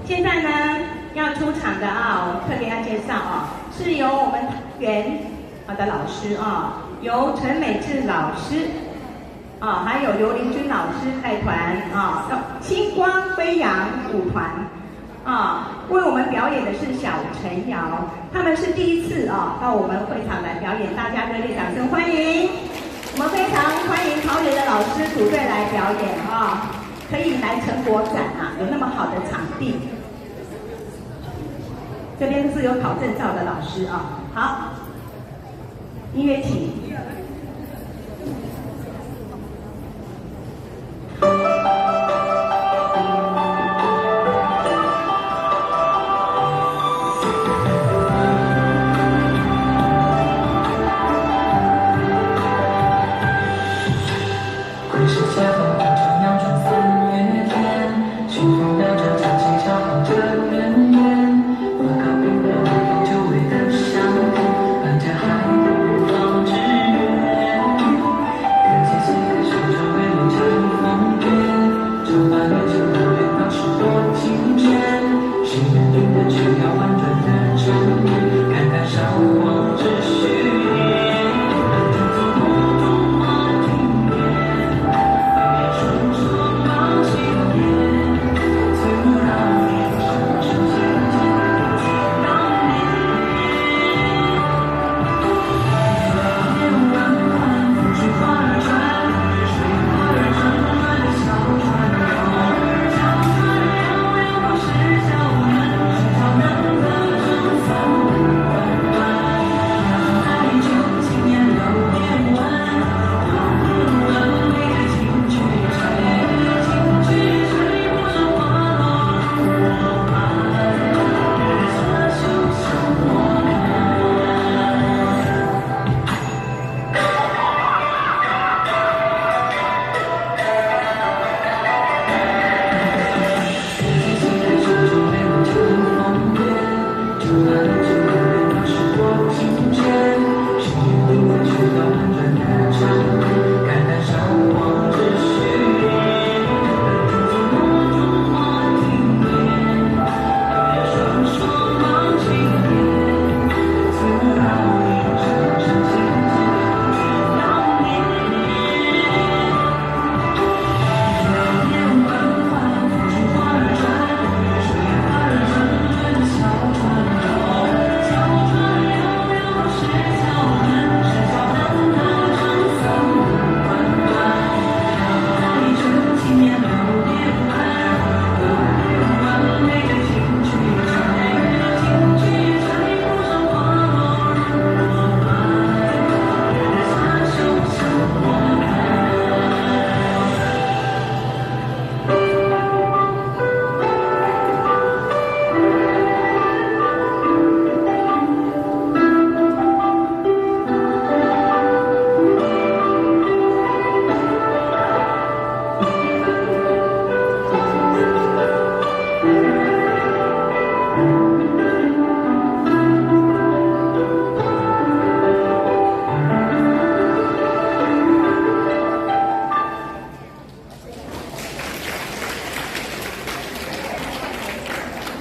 现在呢，要出场的我特别要介绍是由我们园的老师由陈美智老师还有刘林君老师带团星光飞扬舞团为我们表演的是小陈瑶，他们是第一次到我们会场来表演，大家热烈掌声欢迎！我们非常欢迎桃园的老师组队来表演可以来成果展有那么好的场地。这边是有考证照的老师好，音乐起。